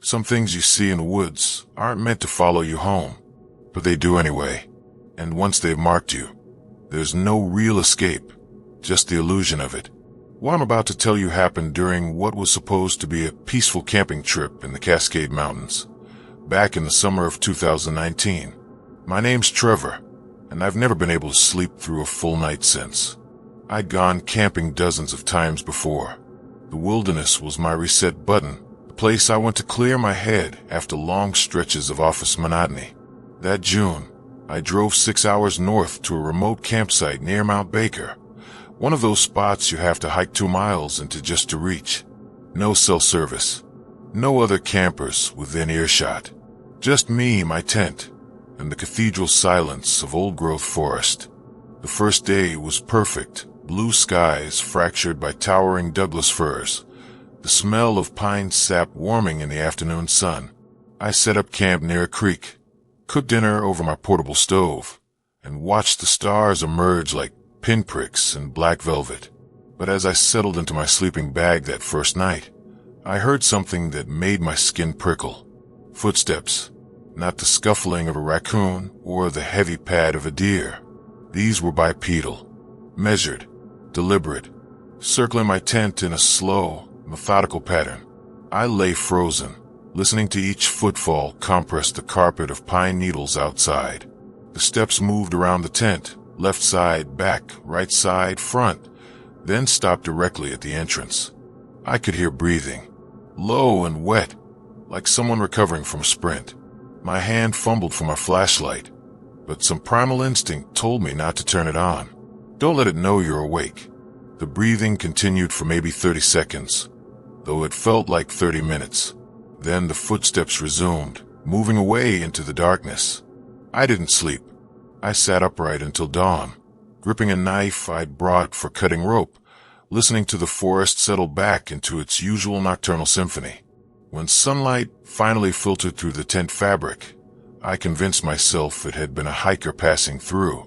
Some things you see in the woods aren't meant to follow you home, but they do anyway. And once they've marked you, there's no real escape, just the illusion of it. What I'm about to tell you happened during what was supposed to be a peaceful camping trip in the Cascade Mountains, back in the summer of 2019. My name's Trevor, and I've never been able to sleep through a full night since. I'd gone camping dozens of times before. The wilderness was my reset button, the place I went to clear my head after long stretches of office monotony. That June, I drove 6 hours north to a remote campsite near Mount Baker, one of those spots you have to hike 2 miles into just to reach. No cell service, no other campers within earshot. Just me, my tent, and the cathedral silence of old-growth forest. The first day was perfect, blue skies fractured by towering Douglas firs, the smell of pine sap warming in the afternoon sun. I set up camp near a creek, cooked dinner over my portable stove, and watched the stars emerge like pinpricks in black velvet. But as I settled into my sleeping bag that first night, I heard something that made my skin prickle. Footsteps, not the scuffling of a raccoon or the heavy pad of a deer. These were bipedal, measured, deliberate, circling my tent in a slow, methodical pattern. I lay frozen, listening to each footfall compress the carpet of pine needles outside. The steps moved around the tent, left side, back, right side, front, then stopped directly at the entrance. I could hear breathing, low and wet, like someone recovering from a sprint. My hand fumbled for my flashlight, but some primal instinct told me not to turn it on. Don't let it know you're awake. The breathing continued for maybe 30 seconds, though it felt like 30 minutes. Then the footsteps resumed, moving away into the darkness. I didn't sleep. I sat upright until dawn, gripping a knife I'd brought for cutting rope, listening to the forest settle back into its usual nocturnal symphony. When sunlight finally filtered through the tent fabric, I convinced myself it had been a hiker passing through.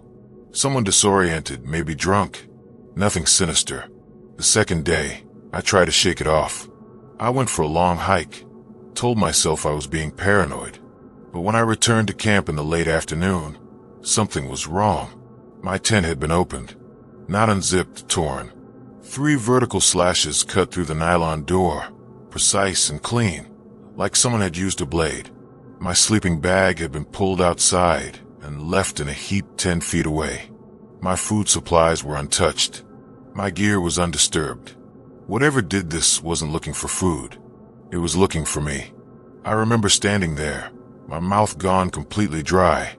Someone disoriented, maybe drunk. Nothing sinister. The second day, I tried to shake it off. I went for a long hike, told myself I was being paranoid. But when I returned to camp in the late afternoon, something was wrong. My tent had been opened, not unzipped, torn. 3 vertical slashes cut through the nylon door, precise and clean, like someone had used a blade. My sleeping bag had been pulled outside and left in a heap 10 feet away. My food supplies were untouched. My gear was undisturbed. Whatever did this wasn't looking for food. It was looking for me. I remember standing there, my mouth gone completely dry,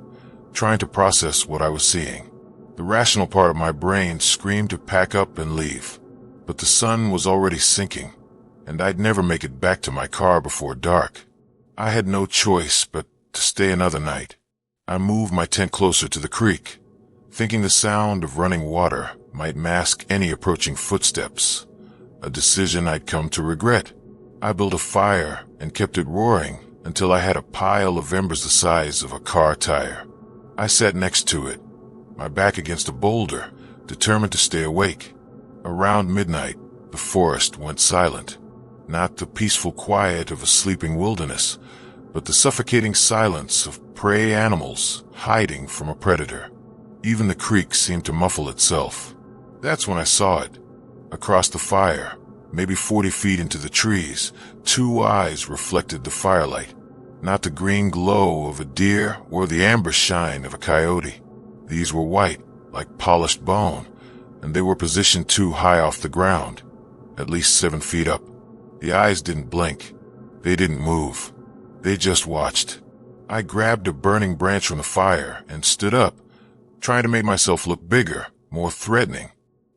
trying to process what I was seeing. The rational part of my brain screamed to pack up and leave. But the sun was already sinking, and I'd never make it back to my car before dark. I had no choice but to stay another night. I moved my tent closer to the creek, thinking the sound of running water might mask any approaching footsteps, a decision I'd come to regret. I built a fire and kept it roaring until I had a pile of embers the size of a car tire. I sat next to it, my back against a boulder, determined to stay awake. Around midnight, the forest went silent. Not the peaceful quiet of a sleeping wilderness, but the suffocating silence of prey animals hiding from a predator. Even the creek seemed to muffle itself. That's when I saw it. Across the fire, maybe 40 feet into the trees, 2 eyes reflected the firelight. Not the green glow of a deer or the amber shine of a coyote. These were white, like polished bone, and they were positioned too high off the ground, at least 7 feet up. The eyes didn't blink. They didn't move. They just watched. I grabbed a burning branch from the fire and stood up, trying to make myself look bigger, more threatening.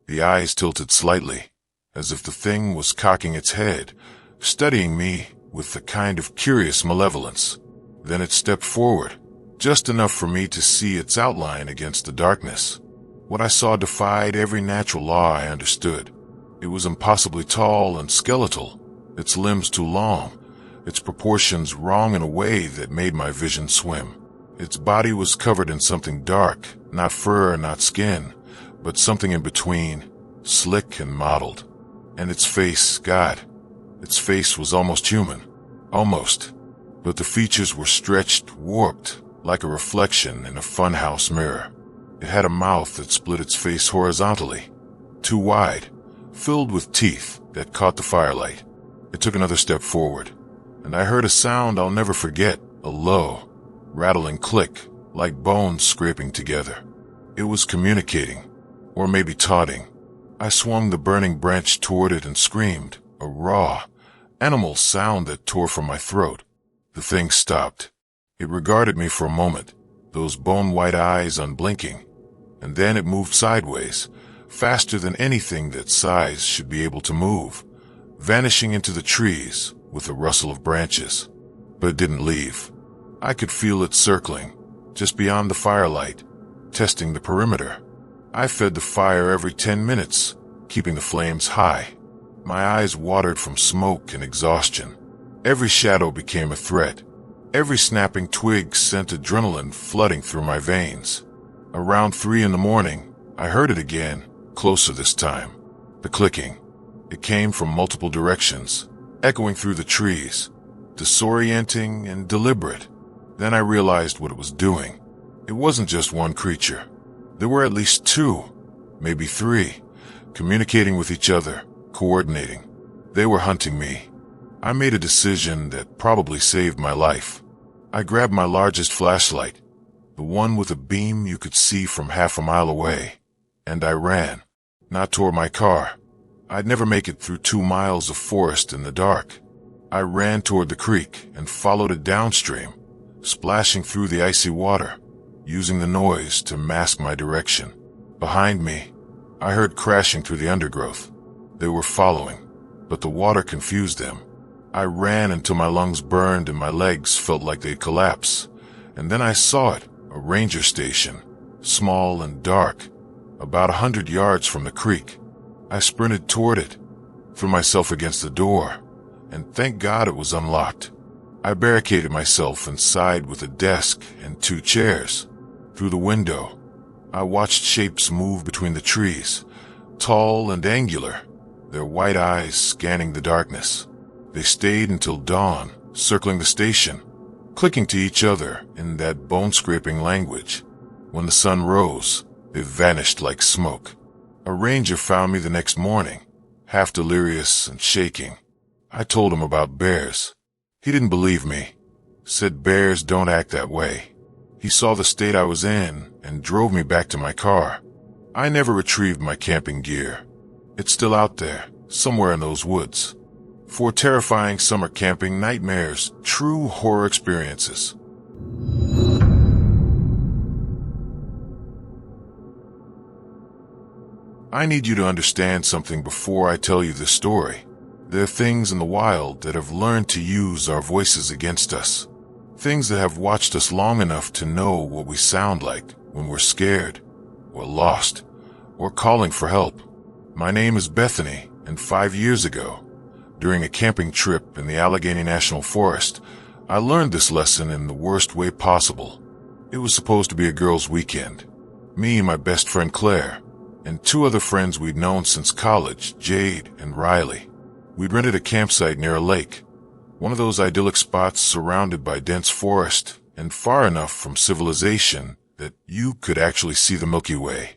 The eyes tilted slightly, as if the thing was cocking its head, studying me with a kind of curious malevolence. Then it stepped forward, just enough for me to see its outline against the darkness. What I saw defied every natural law I understood. It was impossibly tall and skeletal, its limbs too long, its proportions wrong in a way that made my vision swim. Its body was covered in something dark, not fur, not skin, but something in between, slick and mottled. And its face, God, its face was almost human. Almost. But the features were stretched, warped, like a reflection in a funhouse mirror. It had a mouth that split its face horizontally, too wide, filled with teeth that caught the firelight. It took another step forward, and I heard a sound I'll never forget, a low, rattling click, like bones scraping together. It was communicating, or maybe taunting. I swung the burning branch toward it and screamed, a raw, animal sound that tore from my throat. The thing stopped. It regarded me for a moment, those bone-white eyes unblinking, and then it moved sideways, faster than anything that size should be able to move, vanishing into the trees with a rustle of branches. But it didn't leave. I could feel it circling, just beyond the firelight, testing the perimeter. I fed the fire every 10 minutes, keeping the flames high. My eyes watered from smoke and exhaustion. Every shadow became a threat. Every snapping twig sent adrenaline flooding through my veins. Around 3 in the morning, I heard it again, closer this time. The clicking. It came from multiple directions, echoing through the trees, disorienting and deliberate. Then I realized what it was doing. It wasn't just one creature. There were at least 2, maybe 3, communicating with each other, coordinating. They were hunting me. I made a decision that probably saved my life. I grabbed my largest flashlight, the one with a beam you could see from half a mile away, and I ran, not toward my car. I'd never make it through 2 miles of forest in the dark. I ran toward the creek and followed it downstream, splashing through the icy water, using the noise to mask my direction. Behind me, I heard crashing through the undergrowth. They were following, but the water confused them. I ran until my lungs burned and my legs felt like they'd collapse. And then I saw it, a ranger station, small and dark, about 100 yards from the creek. I sprinted toward it, threw myself against the door, and thank God it was unlocked. I barricaded myself inside with a desk and 2 chairs. Through the window, I watched shapes move between the trees, tall and angular, their white eyes scanning the darkness. They stayed until dawn, circling the station, clicking to each other in that bone-scraping language. When the sun rose, they vanished like smoke. A ranger found me the next morning, half delirious and shaking. I told him about bears. He didn't believe me, said bears don't act that way. He saw the state I was in and drove me back to my car. I never retrieved my camping gear. It's still out there, somewhere in those woods. For terrifying summer camping nightmares, true horror experiences. I need you to understand something before I tell you this story. There are things in the wild that have learned to use our voices against us. Things that have watched us long enough to know what we sound like when we're scared, or lost, or calling for help. My name is Bethany, and 5 years ago, during a camping trip in the Allegheny National Forest, I learned this lesson in the worst way possible. It was supposed to be a girls' weekend. Me and my best friend Claire, and 2 other friends we'd known since college, Jade and Riley. We'd rented a campsite near a lake, one of those idyllic spots surrounded by dense forest and far enough from civilization that you could actually see the Milky Way.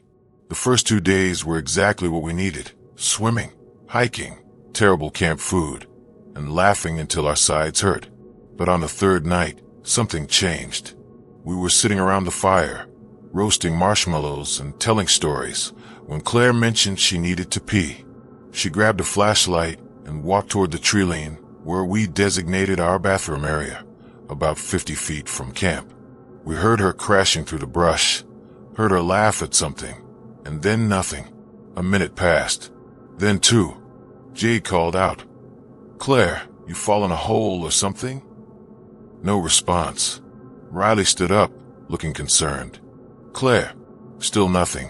The first 2 days were exactly what we needed: swimming, hiking, terrible camp food, and laughing until our sides hurt. But on the 3rd night, something changed. We were sitting around the fire, roasting marshmallows and telling stories, when Claire mentioned she needed to pee. She grabbed a flashlight and walked toward the tree-line where we designated our bathroom area, about 50 feet from camp. We heard her crashing through the brush, heard her laugh at something, and then nothing. A minute passed. Then 2. Jade called out, "Claire, you fall in a hole or something?" No response. Riley stood up, looking concerned. Claire, still nothing.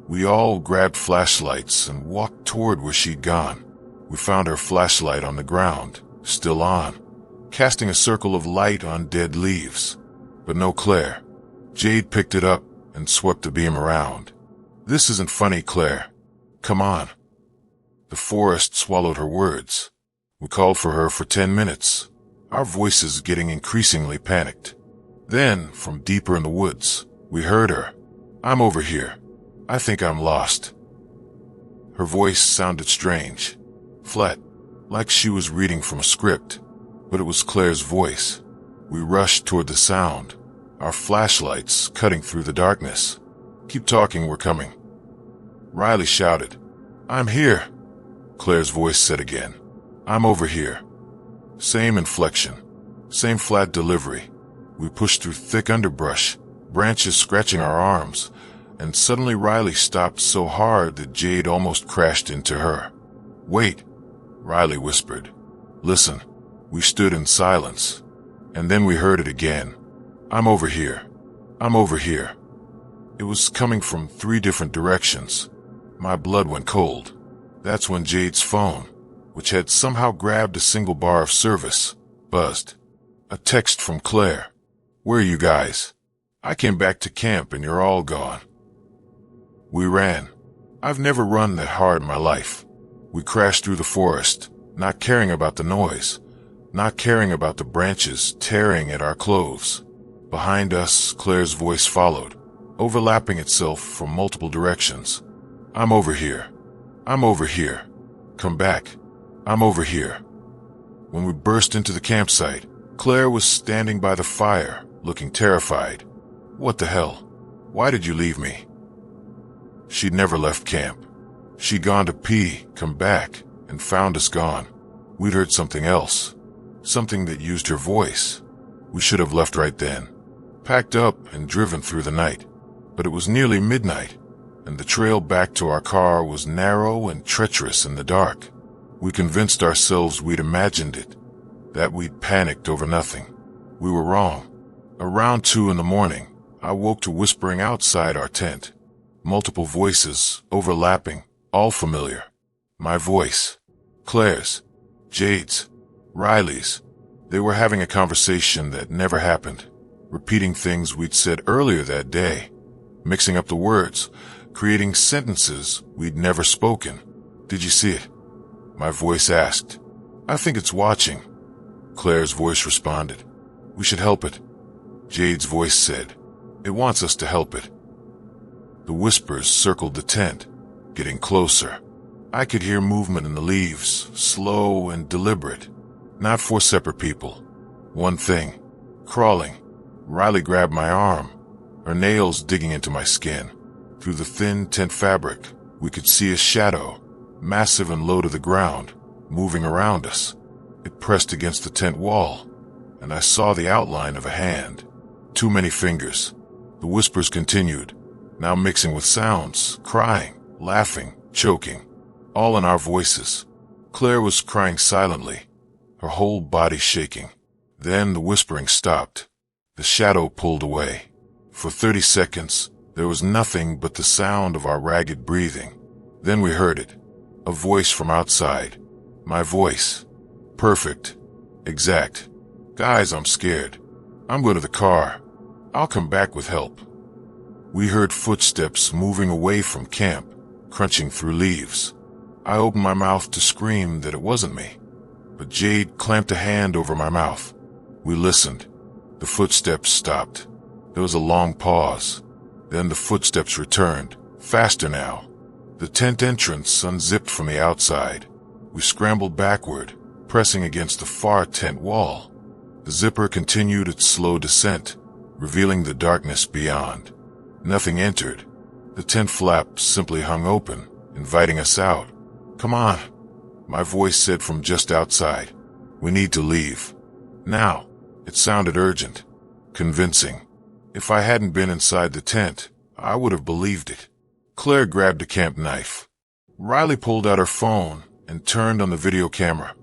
We all grabbed flashlights and walked toward where she'd gone. We found her flashlight on the ground, still on, casting a circle of light on dead leaves. But no Claire. Jade picked it up and swept the beam around. "This isn't funny, Claire. Come on." The forest swallowed her words. We called for her for 10 minutes. our voices getting increasingly panicked. Then, from deeper in the woods, we heard her. "I'm over here. I think I'm lost." Her voice sounded strange, flat, like she was reading from a script, but it was Claire's voice. We rushed toward the sound, our flashlights cutting through the darkness. "Keep talking, we're coming." Riley shouted. "I'm here," Claire's voice said again. "I'm over here." Same inflection, same flat delivery. We pushed through thick underbrush, branches scratching our arms, and suddenly Riley stopped so hard that Jade almost crashed into her. "Wait," Riley whispered. "Listen." We stood in silence, and then we heard it again. "I'm over here. I'm over here." It was coming from 3 different directions. My blood went cold. That's when Jade's phone, which had somehow grabbed a single bar of service, buzzed. A text from Claire. "Where are you guys? I came back to camp and you're all gone." We ran. I've never run that hard in my life. We crashed through the forest, not caring about the noise, not caring about the branches tearing at our clothes. Behind us, Claire's voice followed, overlapping itself from multiple directions. "I'm over here. I'm over here. Come back. I'm over here." When we burst into the campsite, Claire was standing by the fire, looking terrified. "What the hell? Why did you leave me?" She'd never left camp. She'd gone to pee, come back, and found us gone. We'd heard something else. Something that used her voice. We should have left right then. Packed up and driven through the night. But it was nearly midnight, and the trail back to our car was narrow and treacherous in the dark. We convinced ourselves we'd imagined it, that we'd panicked over nothing. We were wrong. Around 2 in the morning, I woke to whispering outside our tent. Multiple voices, overlapping, all familiar. My voice, Claire's, Jade's, Riley's. They were having a conversation that never happened, repeating things we'd said earlier that day, mixing up the words, creating sentences we'd never spoken. "Did you see it?" my voice asked. "I think it's watching," Claire's voice responded. "We should help it," Jade's voice said. "It wants us to help it." The whispers circled the tent, getting closer. I could hear movement in the leaves, slow and deliberate. Not 4 separate people. One thing. Crawling. Riley grabbed my arm, her nails digging into my skin. Through the thin tent fabric, we could see a shadow, massive and low to the ground, moving around us. It pressed against the tent wall, and I saw the outline of a hand. Too many fingers. The whispers continued, now mixing with sounds, crying, laughing, choking, all in our voices. Claire was crying silently, her whole body shaking. Then the whispering stopped. The shadow pulled away. For 30 seconds, there was nothing but the sound of our ragged breathing. Then we heard it. A voice from outside. My voice. Perfect. Exact. "Guys, I'm scared. I'm going to the car. I'll come back with help." We heard footsteps moving away from camp, crunching through leaves. I opened my mouth to scream that it wasn't me, but Jade clamped a hand over my mouth. We listened. The footsteps stopped. There was a long pause. Then the footsteps returned, faster now. The tent entrance unzipped from the outside. We scrambled backward, pressing against the far tent wall. The zipper continued its slow descent, revealing the darkness beyond. Nothing entered. The tent flap simply hung open, inviting us out. "Come on," my voice said from just outside. "We need to leave. Now." It sounded urgent, convincing. If I hadn't been inside the tent, I would have believed it. Claire grabbed a camp knife. Riley pulled out her phone and turned on the video camera,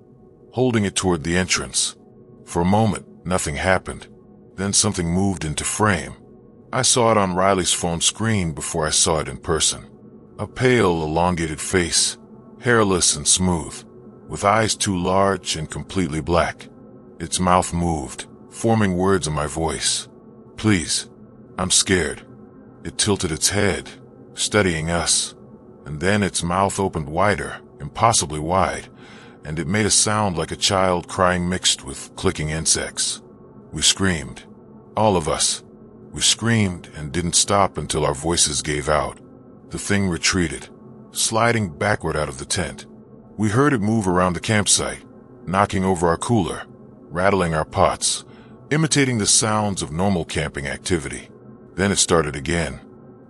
holding it toward the entrance. For a moment, nothing happened. Then something moved into frame. I saw it on Riley's phone screen before I saw it in person. A pale, elongated face, hairless and smooth, with eyes too large and completely black. Its mouth moved, forming words in my voice. "Please, I'm scared." It tilted its head, studying us, and then its mouth opened wider, impossibly wide, and it made a sound like a child crying mixed with clicking insects. We screamed. All of us. We screamed and didn't stop until our voices gave out. The thing retreated, sliding backward out of the tent. We heard it move around the campsite, knocking over our cooler, rattling our pots, imitating the sounds of normal camping activity. Then it started again.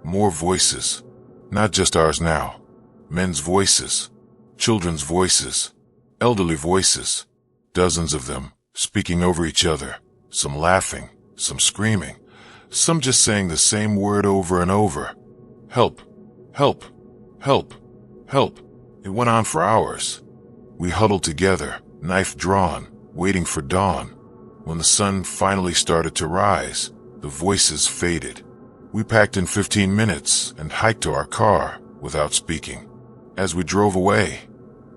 More voices. Not just ours now. Men's voices, children's voices, elderly voices, dozens of them, speaking over each other, some laughing, some screaming, some just saying the same word over and over. Help, help, help, help. It went on for hours. We huddled together, knife drawn, waiting for dawn. When the sun finally started to rise, the voices faded. We packed in 15 minutes and hiked to our car without speaking. As we drove away,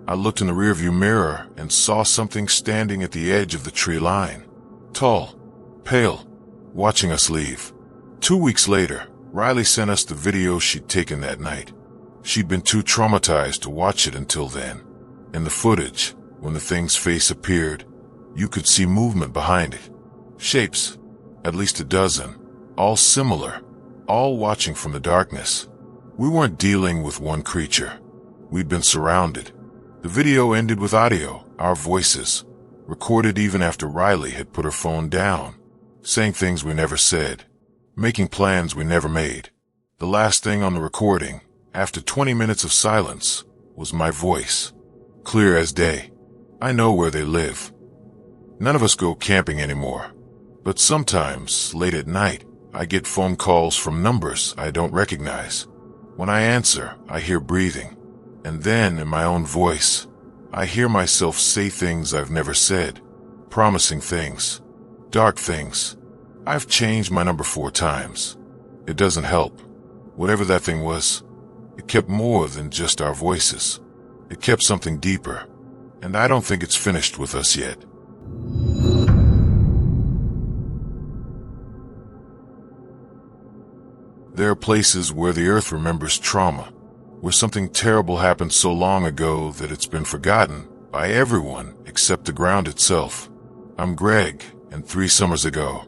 I looked in the rearview mirror and saw something standing at the edge of the tree line. Tall, pale, watching us leave. 2 weeks later, Riley sent us the video she'd taken that night. She'd been too traumatized to watch it until then. In the footage, when the thing's face appeared, you could see movement behind it. Shapes, at least a dozen, all similar, all watching from the darkness. We weren't dealing with one creature. We'd been surrounded. The video ended with audio, our voices, recorded even after Riley had put her phone down, saying things we never said, making plans we never made. The last thing on the recording, after 20 minutes of silence, was my voice, clear as day. I know where they live. None of us go camping anymore, but sometimes, late at night, I get phone calls from numbers I don't recognize. When I answer, I hear breathing, and then, in my own voice, I hear myself say things I've never said, promising things, dark things. I've changed my number 4 times. It doesn't help. Whatever that thing was, it kept more than just our voices. It kept something deeper, and I don't think it's finished with us yet. There are places where the earth remembers trauma, where something terrible happened so long ago that it's been forgotten by everyone except the ground itself. I'm Greg, and 3 summers ago,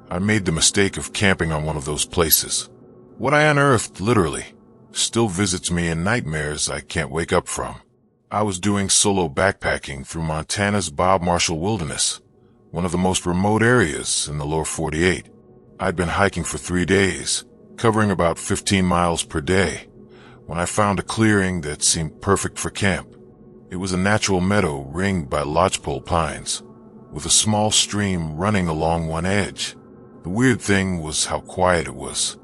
I made the mistake of camping on one of those places. What I unearthed, literally, still visits me in nightmares I can't wake up from. I was doing solo backpacking through Montana's Bob Marshall Wilderness, one of the most remote areas in the lower 48. I'd been hiking for 3 days, covering about 15 miles per day, when I found a clearing that seemed perfect for camp. It was a natural meadow ringed by lodgepole pines, with a small stream running along one edge. The weird thing was how quiet it was.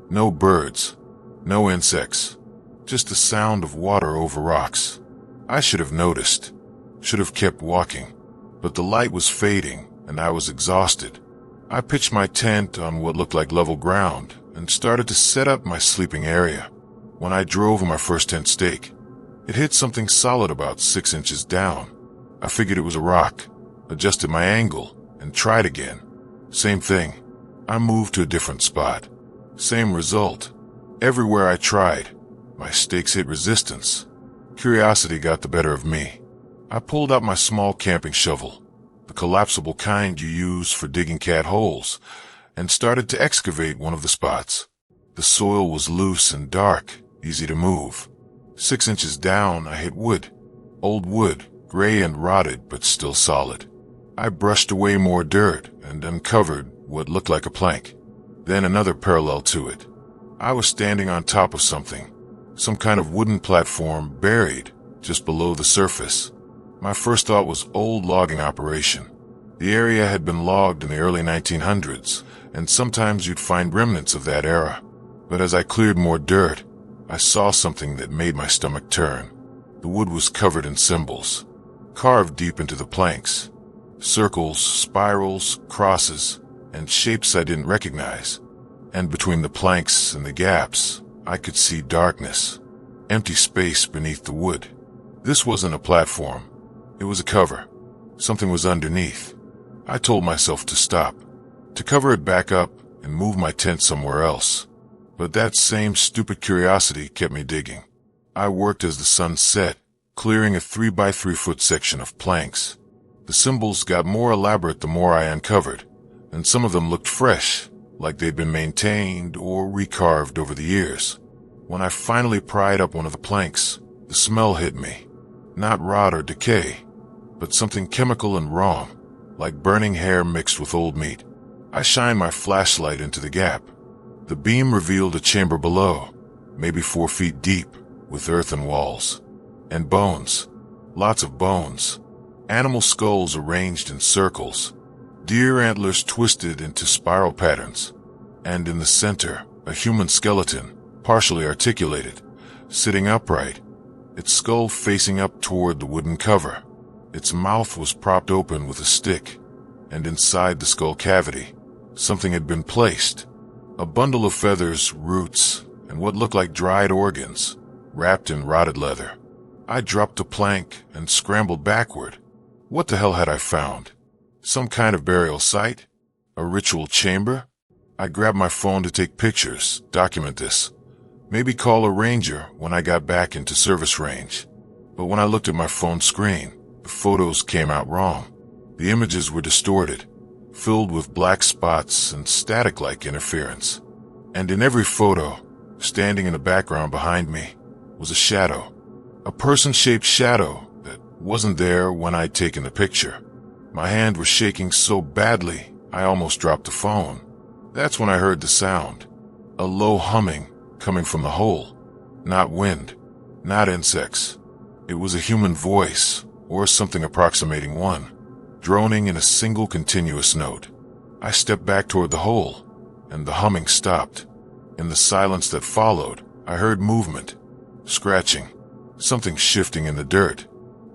No birds, no insects, just the sound of water over rocks. I should have noticed, should have kept walking, but the light was fading and I was exhausted. I pitched my tent on what looked like level ground and started to set up my sleeping area. When I drove in my first tent stake, it hit something solid about 6 inches down. I figured it was a rock, adjusted my angle, and tried again. Same thing. I moved to a different spot. Same result. Everywhere I tried, my stakes hit resistance. Curiosity got the better of me. I pulled out my small camping shovel, the collapsible kind you use for digging cat holes, and started to excavate one of the spots. The soil was loose and dark, easy to move. 6 inches down, I hit wood. Old wood, gray and rotted, but still solid. I brushed away more dirt and uncovered what looked like a plank. Then another parallel to it. I was standing on top of something, some kind of wooden platform buried just below the surface. My first thought was old logging operation. The area had been logged in the early 1900s, and sometimes you'd find remnants of that era. But as I cleared more dirt, I saw something that made my stomach turn. The wood was covered in symbols, carved deep into the planks. Circles, spirals, crosses, and shapes I didn't recognize. And between the planks and the gaps, I could see darkness, empty space beneath the wood. This wasn't a platform. It was a cover. Something was underneath. I told myself to stop, to cover it back up and move my tent somewhere else. But that same stupid curiosity kept me digging. I worked as the sun set, clearing a 3 by 3 foot section of planks. The symbols got more elaborate the more I uncovered, and some of them looked fresh, like they'd been maintained or recarved over the years. When I finally pried up one of the planks, the smell hit me. Not rot or decay, but something chemical and wrong, like burning hair mixed with old meat. I shined my flashlight into the gap. The beam revealed a chamber below, maybe 4 feet deep, with earthen walls. And bones. Lots of bones. Animal skulls arranged in circles. Deer antlers twisted into spiral patterns. And in the center, a human skeleton, partially articulated, sitting upright, its skull facing up toward the wooden cover. Its mouth was propped open with a stick, and inside the skull cavity, something had been placed. A bundle of feathers, roots, and what looked like dried organs, wrapped in rotted leather. I dropped the plank and scrambled backward. What the hell had I found? Some kind of burial site? A ritual chamber? I grabbed my phone to take pictures, document this. Maybe call a ranger when I got back into service range. But when I looked at my phone screen, the photos came out wrong. The images were distorted, filled with black spots and static-like interference. And in every photo, standing in the background behind me, was a shadow. A person-shaped shadow that wasn't there when I'd taken the picture. My hand was shaking so badly, I almost dropped the phone. That's when I heard the sound. A low humming coming from the hole. Not wind, not insects. It was a human voice, or something approximating one, droning in a single continuous note. I stepped back toward the hole, and the humming stopped. In the silence that followed, I heard movement, scratching, something shifting in the dirt.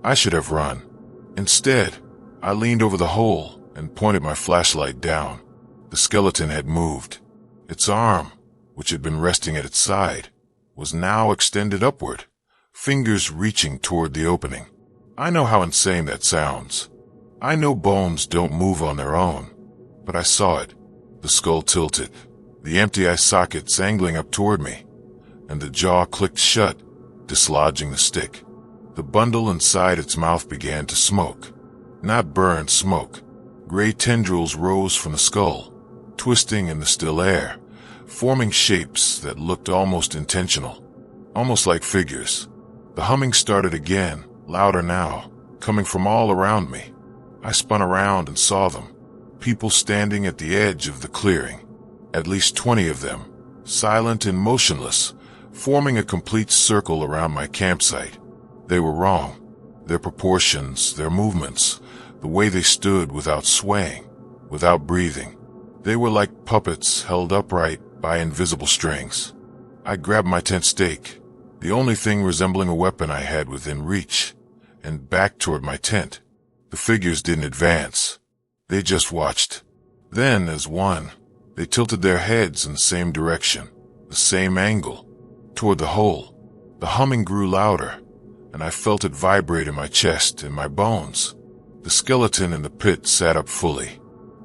I should have run. Instead, I leaned over the hole and pointed my flashlight down. The skeleton had moved. Its arm, which had been resting at its side, was now extended upward, fingers reaching toward the opening. I know how insane that sounds. I know bones don't move on their own, but I saw it. The skull tilted, the empty eye sockets angling up toward me, and the jaw clicked shut, dislodging the stick. The bundle inside its mouth began to smoke. Not burn, smoke. Gray tendrils rose from the skull, twisting in the still air, forming shapes that looked almost intentional, almost like figures. The humming started again, louder now, coming from all around me. I spun around and saw them. People standing at the edge of the clearing. At least 20 of them, silent and motionless, forming a complete circle around my campsite. They were wrong. Their proportions, their movements, the way they stood without swaying, without breathing. They were like puppets held upright by invisible strings. I grabbed my tent stake, the only thing resembling a weapon I had within reach, and backed toward my tent. The figures didn't advance. They just watched. Then, as one, they tilted their heads in the same direction, the same angle, toward the hole. The humming grew louder, and I felt it vibrate in my chest and my bones. The skeleton in the pit sat up fully.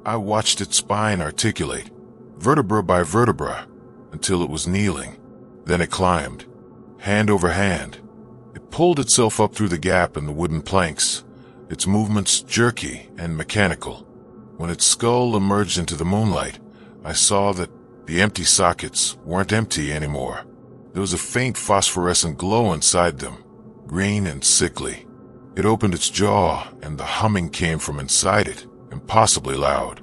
I watched its spine articulate, vertebra by vertebra, until it was kneeling. Then it climbed, hand over hand. It pulled itself up through the gap in the wooden planks, its movements jerky and mechanical. When its skull emerged into the moonlight, I saw that the empty sockets weren't empty anymore. There was a faint phosphorescent glow inside them, green and sickly. It opened its jaw, and the humming came from inside it, impossibly loud.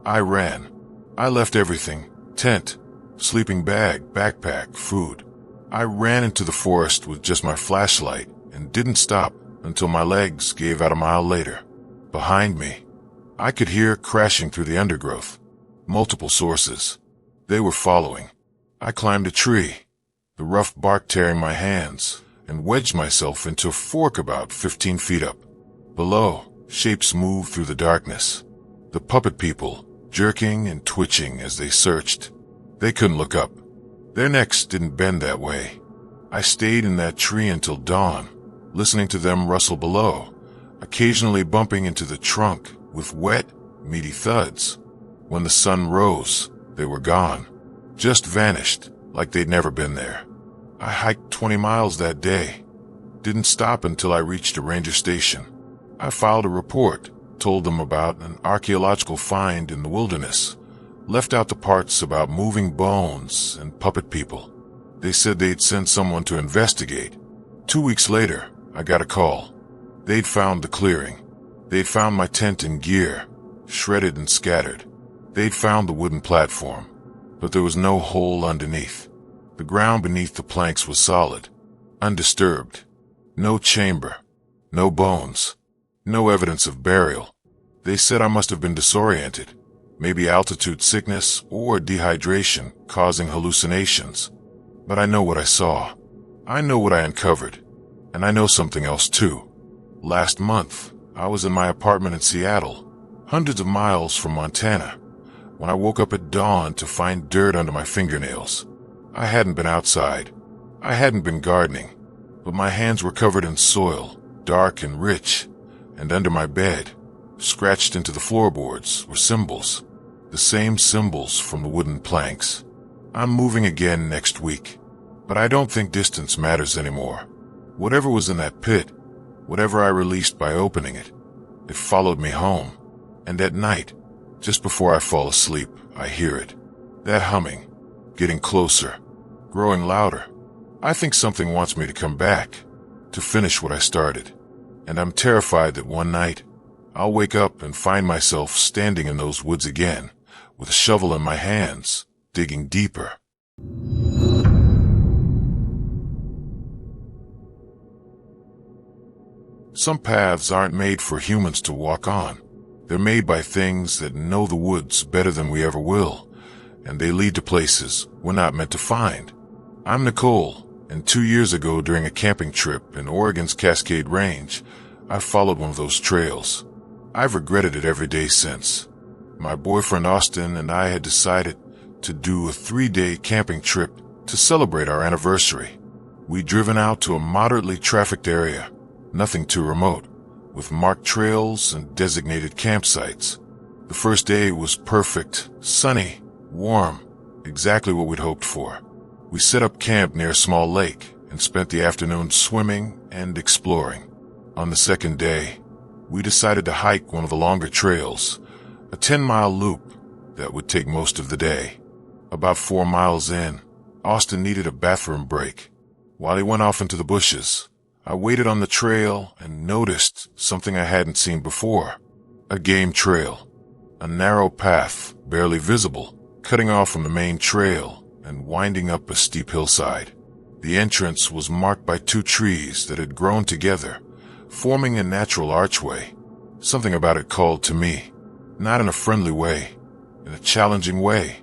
I ran. I left everything, tent, sleeping bag, backpack, food. I ran into the forest with just my flashlight and didn't stop until my legs gave out a mile later. Behind me, I could hear crashing through the undergrowth. Multiple sources. They were following. I climbed a tree, the rough bark tearing my hands, and wedged myself into a fork about 15 feet up. Below, shapes moved through the darkness. The puppet people, jerking and twitching as they searched. They couldn't look up. Their necks didn't bend that way. I stayed in that tree until dawn, listening to them rustle below, occasionally bumping into the trunk with wet, meaty thuds. When the sun rose, they were gone, just vanished like they'd never been there. I hiked 20 miles that day. Didn't stop until I reached a ranger station. I filed a report, told them about an archaeological find in the wilderness, left out the parts about moving bones and puppet people. They said they'd send someone to investigate. 2 weeks later, I got a call. They'd found the clearing. They'd found my tent and gear, shredded and scattered. They'd found the wooden platform, but there was no hole underneath. The ground beneath the planks was solid, undisturbed. No chamber, no bones, no evidence of burial. They said I must have been disoriented, maybe altitude sickness or dehydration causing hallucinations. But I know what I saw. I know what I uncovered. And I know something else too. Last month, I was in my apartment in Seattle, hundreds of miles from Montana, when I woke up at dawn to find dirt under my fingernails. I hadn't been outside. I hadn't been gardening, but my hands were covered in soil, dark and rich, and under my bed, scratched into the floorboards, were symbols, the same symbols from the wooden planks. I'm moving again next week, but I don't think distance matters anymore. Whatever was in that pit, whatever I released by opening it, it followed me home. And at night, just before I fall asleep, I hear it. That humming, getting closer, growing louder. I think something wants me to come back, to finish what I started. And I'm terrified that one night, I'll wake up and find myself standing in those woods again, with a shovel in my hands, digging deeper. Some paths aren't made for humans to walk on. They're made by things that know the woods better than we ever will, and they lead to places we're not meant to find. I'm Nicole, and 2 years ago during a camping trip in Oregon's Cascade Range, I followed one of those trails. I've regretted it every day since. My boyfriend Austin and I had decided to do a 3-day camping trip to celebrate our anniversary. We'd driven out to a moderately trafficked area, nothing too remote, with marked trails and designated campsites. The first day was perfect, sunny, warm, exactly what we'd hoped for. We set up camp near a small lake and spent the afternoon swimming and exploring. On the second day, we decided to hike one of the longer trails, a 10-mile loop that would take most of the day. About 4 miles in, Austin needed a bathroom break. While he went off into the bushes, I waited on the trail and noticed something I hadn't seen before. A game trail. A narrow path, barely visible, cutting off from the main trail and winding up a steep hillside. The entrance was marked by 2 trees that had grown together, forming a natural archway. Something about it called to me, not in a friendly way, in a challenging way,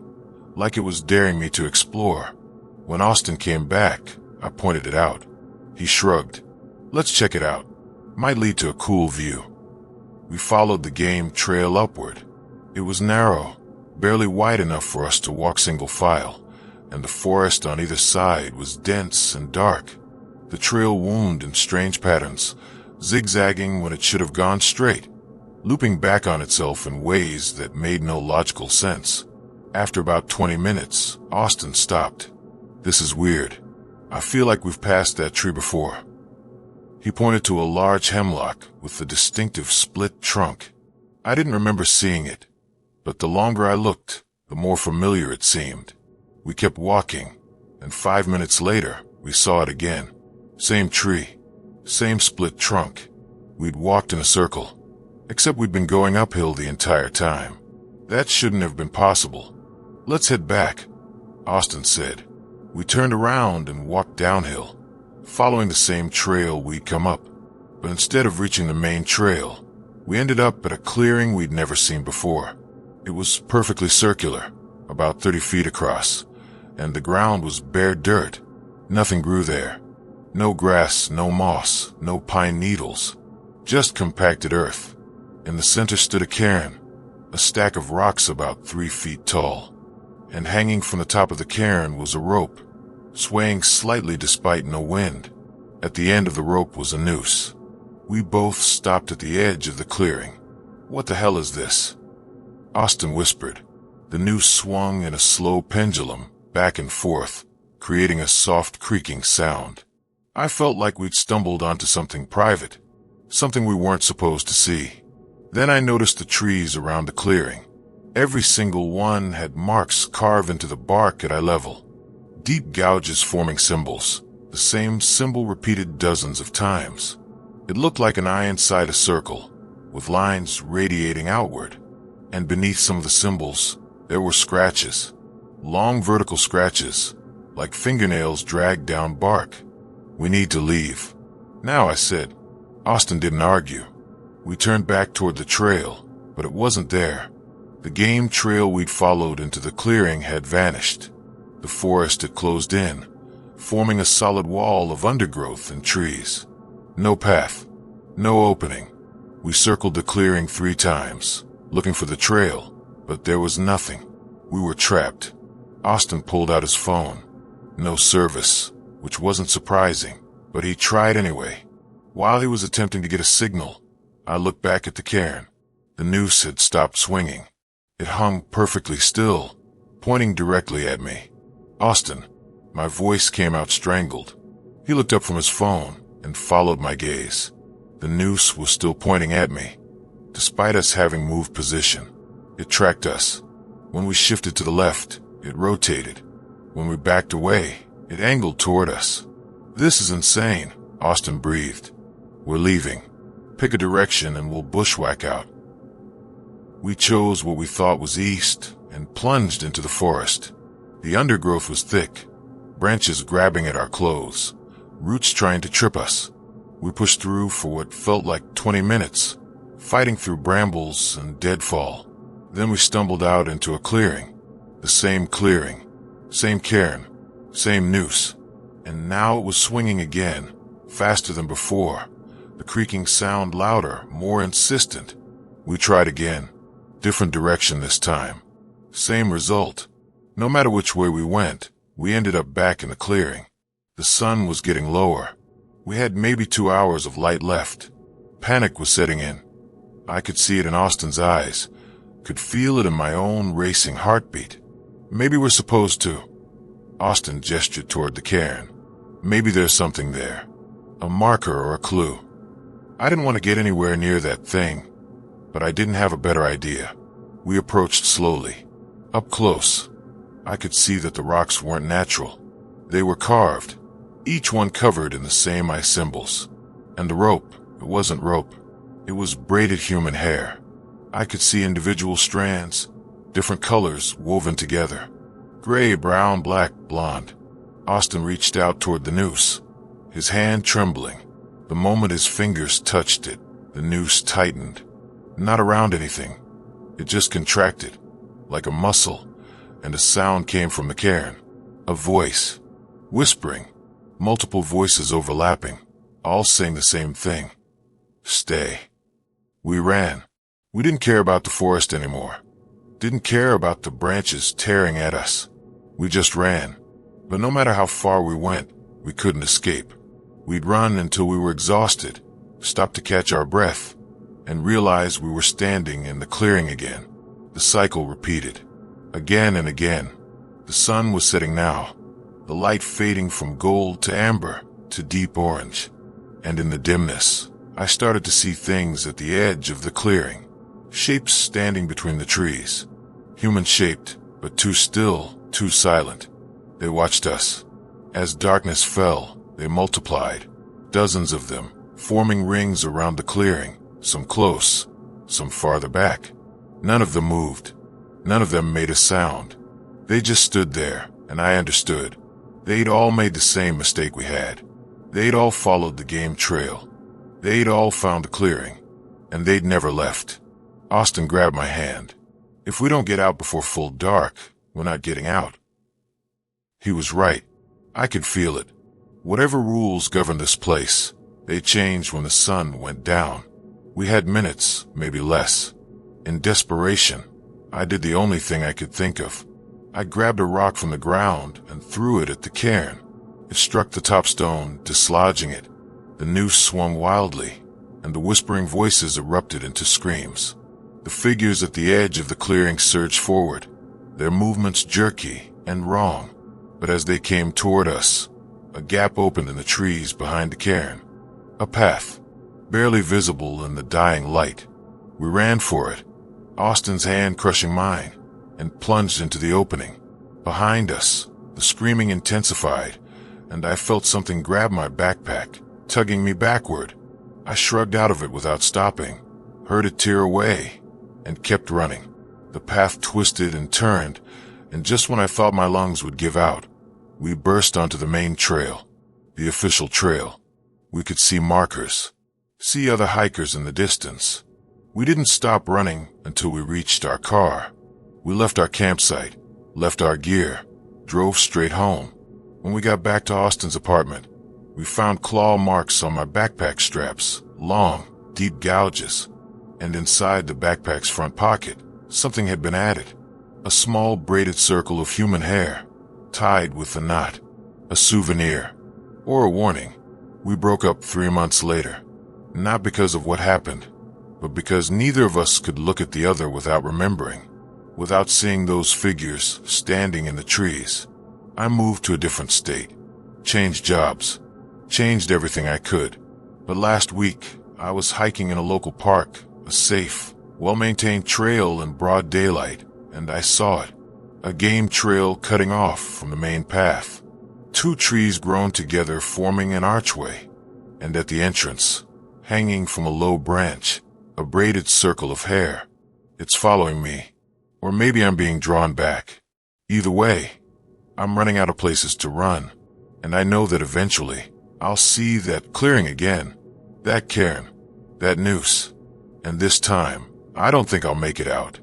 like it was daring me to explore. When Austin came back, I pointed it out. He shrugged. Let's check it out. Might lead to a cool view. We followed the game trail upward. It was narrow, barely wide enough for us to walk single file, and the forest on either side was dense and dark. The trail wound in strange patterns, zigzagging when it should have gone straight, looping back on itself in ways that made no logical sense. After about 20 minutes, Austin stopped. This is weird. I feel like we've passed that tree before. He pointed to a large hemlock with a distinctive split trunk. I didn't remember seeing it, but the longer I looked, the more familiar it seemed. We kept walking, and 5 minutes later, we saw it again. Same tree, same split trunk. We'd walked in a circle, except we'd been going uphill the entire time. That shouldn't have been possible. Let's head back, Austin said. We turned around and walked downhill, following the same trail we'd come up. But instead of reaching the main trail, we ended up at a clearing we'd never seen before. It was perfectly circular, about 30 feet across, and the ground was bare dirt. Nothing grew there. No grass, no moss, no pine needles, just compacted earth. In the center stood a cairn, a stack of rocks about 3 feet tall, and hanging from the top of the cairn was a rope, swaying slightly despite no wind. At the end of the rope was a noose. We both stopped at the edge of the clearing. What the hell is this? Austin whispered. The noose swung in a slow pendulum, back and forth, creating a soft creaking sound. I felt like we'd stumbled onto something private, something we weren't supposed to see. Then I noticed the trees around the clearing. Every single one had marks carved into the bark at eye level. Deep gouges forming symbols, the same symbol repeated dozens of times. It looked like an eye inside a circle, with lines radiating outward. And beneath some of the symbols, there were scratches. Long vertical scratches, like fingernails dragged down bark. "We need to leave now," I said. Austin didn't argue. We turned back toward the trail, but it wasn't there. The game trail we'd followed into the clearing had vanished. The forest had closed in, forming a solid wall of undergrowth and trees. No path, no opening. We circled the clearing 3 times, looking for the trail, but there was nothing. We were trapped. Austin pulled out his phone. No service, which wasn't surprising, but he tried anyway. While he was attempting to get a signal, I looked back at the cairn. The noose had stopped swinging. It hung perfectly still, pointing directly at me. "Austin," my voice came out strangled. He looked up from his phone and followed my gaze. The noose was still pointing at me, despite us having moved position. It tracked us. When we shifted to the left, it rotated. When we backed away, it angled toward us. "This is insane," Austin breathed. "We're leaving. Pick a direction and we'll bushwhack out." We chose what we thought was east and plunged into the forest. The undergrowth was thick, branches grabbing at our clothes, roots trying to trip us. We pushed through for what felt like 20 minutes, fighting through brambles and deadfall. Then we stumbled out into a clearing. The same clearing, same cairn, same noose. And now it was swinging again, faster than before. The creaking sound louder, more insistent. We tried again. Different direction this time. Same result. No matter which way we went, we ended up back in the clearing. The sun was getting lower. We had maybe 2 hours of light left. Panic was setting in. I could see it in Austin's eyes, could feel it in my own racing heartbeat. "Maybe we're supposed to." Austin gestured toward the cairn. "Maybe there's something there. A marker or a clue." I didn't want to get anywhere near that thing, but I didn't have a better idea. We approached slowly. Up close, I could see that the rocks weren't natural. They were carved, each one covered in the same eye symbols. And the rope, it wasn't rope. It was braided human hair. I could see individual strands, different colors woven together. Gray, brown, black, blonde. Austin reached out toward the noose, his hand trembling. The moment his fingers touched it, the noose tightened. Not around anything. It just contracted, like a muscle, and a sound came from the cairn. A voice, whispering, multiple voices overlapping, all saying the same thing. "Stay." We ran. We didn't care about the forest anymore. Didn't care about the branches tearing at us. We just ran. But no matter how far we went, we couldn't escape. We'd run until we were exhausted, stop to catch our breath, and realize we were standing in the clearing again. The cycle repeated, again and again. The sun was setting now, the light fading from gold to amber to deep orange. And in the dimness, I started to see things at the edge of the clearing, shapes standing between the trees. Human-shaped, but too still, too silent. They watched us. As darkness fell, they multiplied, dozens of them, forming rings around the clearing, some close, some farther back. None of them moved. None of them made a sound. They just stood there, and I understood. They'd all made the same mistake we had. They'd all followed the game trail. They'd all found the clearing, and they'd never left. Austin grabbed my hand. "If we don't get out before full dark, we're not getting out." He was right. I could feel it. Whatever rules governed this place, they changed when the sun went down. We had minutes, maybe less. In desperation, I did the only thing I could think of. I grabbed a rock from the ground and threw it at the cairn. It struck the top stone, dislodging it. The noose swung wildly, and the whispering voices erupted into screams. The figures at the edge of the clearing surged forward, their movements jerky and wrong. But as they came toward us, a gap opened in the trees behind the cairn. A path, barely visible in the dying light. We ran for it, Austin's hand crushing mine, and plunged into the opening. Behind us, the screaming intensified, and I felt something grab my backpack, tugging me backward. I shrugged out of it without stopping, heard it tear away, and kept running. The path twisted and turned, and just when I thought my lungs would give out, we burst onto the main trail, the official trail. We could see markers, see other hikers in the distance. We didn't stop running until we reached our car. We left our campsite, left our gear, drove straight home. When we got back to Austin's apartment, we found claw marks on my backpack straps, long, deep gouges. And inside the backpack's front pocket, something had been added. A small braided circle of human hair, tied with a knot. A souvenir, or a warning. We broke up 3 months later. Not because of what happened, but because neither of us could look at the other without remembering, without seeing those figures standing in the trees. I moved to a different state, changed jobs, changed everything I could. But last week, I was hiking in a local park, a safe, well-maintained trail in broad daylight, and I saw it. A game trail cutting off from the main path. 2 trees grown together forming an archway, and at the entrance, hanging from a low branch, a braided circle of hair. It's following me, or maybe I'm being drawn back. Either way, I'm running out of places to run, and I know that eventually I'll see that clearing again, that cairn, that noose, and this time I don't think I'll make it out.